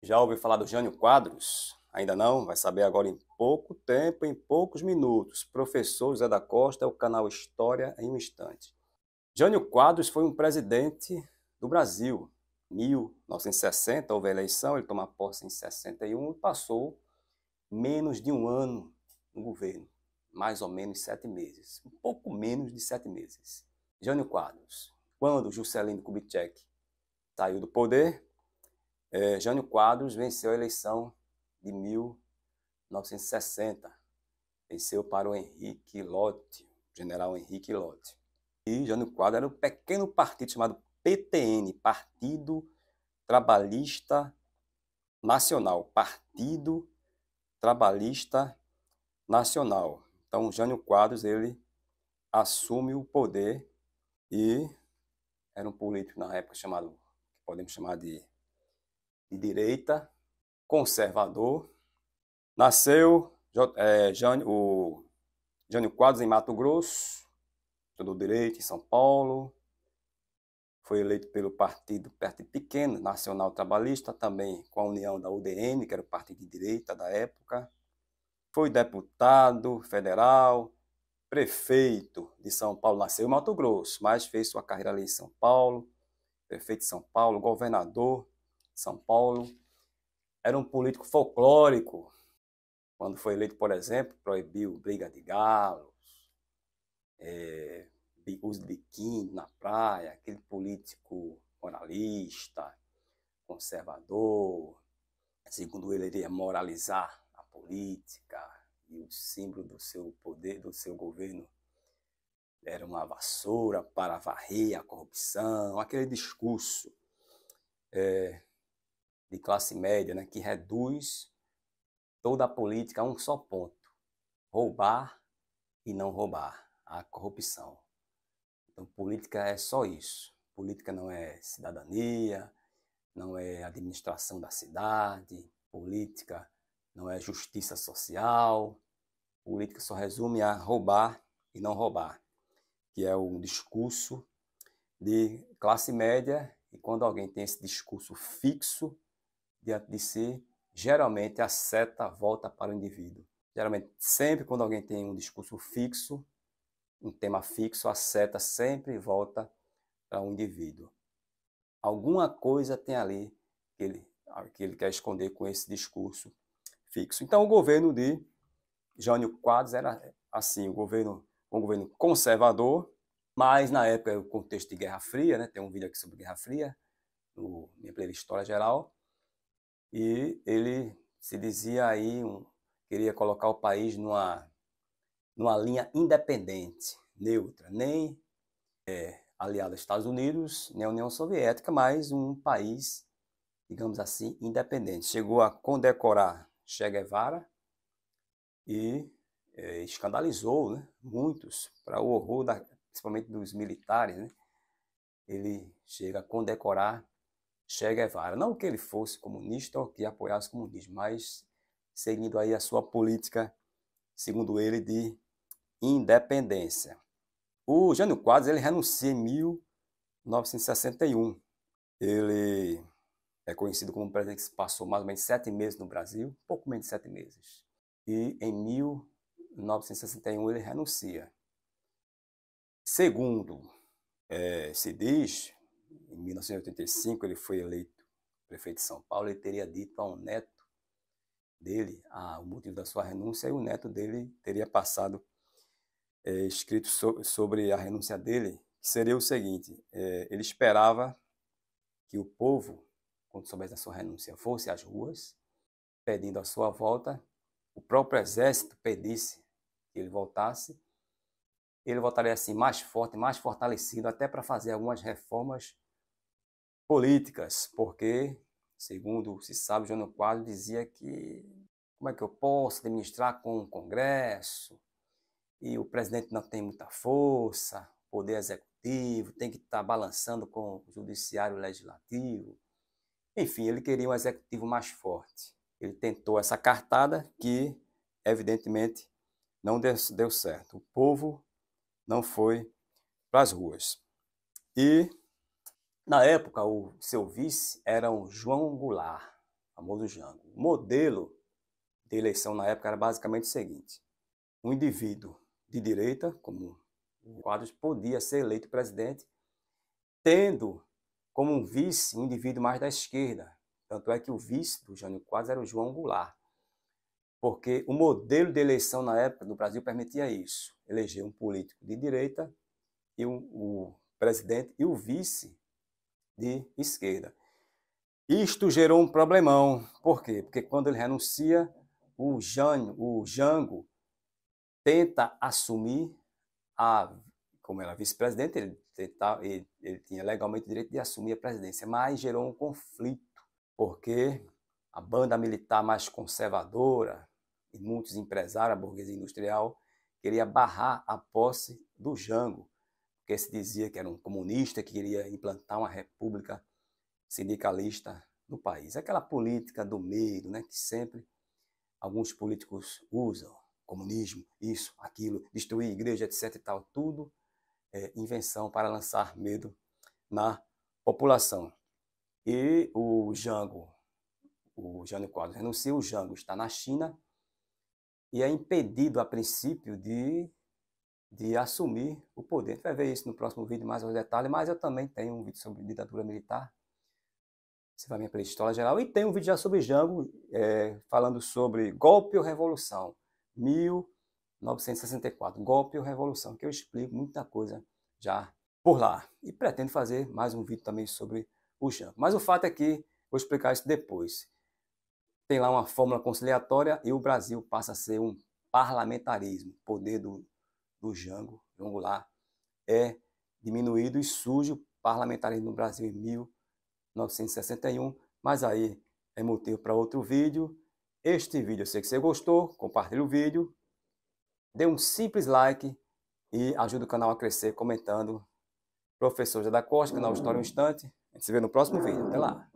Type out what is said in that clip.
Já ouviu falar do Jânio Quadros? Ainda não? Vai saber agora em pouco tempo, em poucos minutos. Professor José da Costa, é o canal História em um Instante. Jânio Quadros foi um presidente do Brasil. Em 1960 houve a eleição, ele tomou posse em 61 e passou menos de um ano no governo. Mais ou menos 7 meses. Um pouco menos de 7 meses. Jânio Quadros. Quando Juscelino Kubitschek saiu do poder, Jânio Quadros venceu a eleição de 1960. Venceu para o Henrique Lott, general Henrique Lott. E Jânio Quadros era um pequeno partido chamado PTN, Partido Trabalhista Nacional. Partido Trabalhista Nacional. Então, Jânio Quadros, ele assume o poder e era um político na época chamado, podemos chamar de direita, conservador. Nasceu o Jânio Quadros em Mato Grosso, estudou Direito em São Paulo, foi eleito pelo partido pequeno, Nacional Trabalhista, também com a união da UDN, que era o partido de direita da época. Foi deputado federal, prefeito de São Paulo, nasceu em Mato Grosso, mas fez sua carreira ali em São Paulo, prefeito de São Paulo, governador de São Paulo. Era um político folclórico. Quando foi eleito, por exemplo, proibiu briga de galos, uso de biquíni na praia, aquele político moralista, conservador. Segundo ele iria moralizar a política e o símbolo do seu poder, do seu governo, era uma vassoura para varrer a corrupção, aquele discurso de classe média, né, que reduz toda a política a um só ponto: roubar e não roubar, a corrupção. Então, política é só isso. Política não é cidadania, não é administração da cidade, política não é justiça social, política só resume a roubar e não roubar, que é um discurso de classe média, e quando alguém tem esse discurso fixo diante de si, geralmente a seta volta para o indivíduo. Geralmente, sempre quando alguém tem um discurso fixo, um tema fixo, a seta sempre volta para um indivíduo. Alguma coisa tem ali que ele quer esconder com esse discurso fixo. Então, o governo de Jânio Quadros era assim, um governo conservador, mas na época, o contexto de Guerra Fria, né? Tem um vídeo aqui sobre Guerra Fria, no minha playlist História Geral, e ele se dizia aí, queria colocar o país numa linha independente, neutra, nem aliado aos Estados Unidos, nem à União Soviética, mas um país, digamos assim, independente. Chegou a condecorar Che Guevara e escandalizou, né, muitos, para o horror, principalmente dos militares. Né? Ele chega a condecorar Che Guevara. Não que ele fosse comunista ou que apoiasse o comunismo, mas seguindo aí a sua política, segundo ele, de independência. O Jânio Quadros, ele renuncia em 1961. Ele é conhecido como um presidente que passou mais ou menos 7 meses no Brasil, pouco menos de 7 meses. E em 1961 ele renuncia. Segundo se diz, em 1985 ele foi eleito prefeito de São Paulo, ele teria dito a um neto dele o motivo da sua renúncia, e o neto dele teria passado escrito sobre a renúncia dele, que seria o seguinte: ele esperava que o povo, quando soubesse da sua renúncia, fosse às ruas, pedindo a sua volta, o próprio exército pedisse que ele voltasse voltaria assim mais forte, mais fortalecido, até para fazer algumas reformas políticas, porque, segundo se sabe, Jânio Quadros dizia que como é que eu posso administrar com o Congresso, e o presidente não tem muita força, poder executivo, tem que estar balançando com o judiciário legislativo. Enfim, ele queria um executivo mais forte. Ele tentou essa cartada que, evidentemente, não deu certo. O povo não foi para as ruas. E, na época, o seu vice era o João Goulart, famoso Jango. O modelo de eleição na época era basicamente o seguinte: um indivíduo de direita, como o Quadros, podia ser eleito presidente, tendo como um vice um indivíduo mais da esquerda. Tanto é que o vice do Jânio Quadros era o João Goulart, porque o modelo de eleição na época no Brasil permitia isso: eleger um político de direita e o presidente e o vice de esquerda. Isto gerou um problemão. Por quê? Porque quando ele renuncia, o Jango tenta assumir como era vice-presidente, ele tinha legalmente o direito de assumir a presidência, mas gerou um conflito, porque a banda militar mais conservadora e muitos empresários, a burguesia industrial, queria barrar a posse do Jango, porque se dizia que era um comunista que queria implantar uma república sindicalista no país. Aquela política do medo, né, que sempre alguns políticos usam: comunismo, isso, aquilo, destruir igreja, etc. e tal, tudo é invenção para lançar medo na população. E o Jânio Quadros renuncia, o Jango está na China e é impedido, a princípio, de assumir o poder. A gente vai ver isso no próximo vídeo, mais aos detalhes, mas eu também tenho um vídeo sobre ditadura militar. Você vai ver pela história geral. E tem um vídeo já sobre Jango, falando sobre golpe ou revolução, 1964, golpe ou revolução, que eu explico muita coisa já por lá. E pretendo fazer mais um vídeo também sobre o Jango. Mas o fato é que vou explicar isso depois. Tem lá uma fórmula conciliatória e o Brasil passa a ser um parlamentarismo. O poder do Jango Goulart é diminuído e surge o parlamentarismo no Brasil em 1961, mas aí é motivo para outro vídeo. Este vídeo eu sei que você gostou, compartilhe o vídeo, dê um simples like e ajude o canal a crescer comentando. Professor José da Costa, canal História em um Instante. A gente se vê no próximo vídeo. Até lá!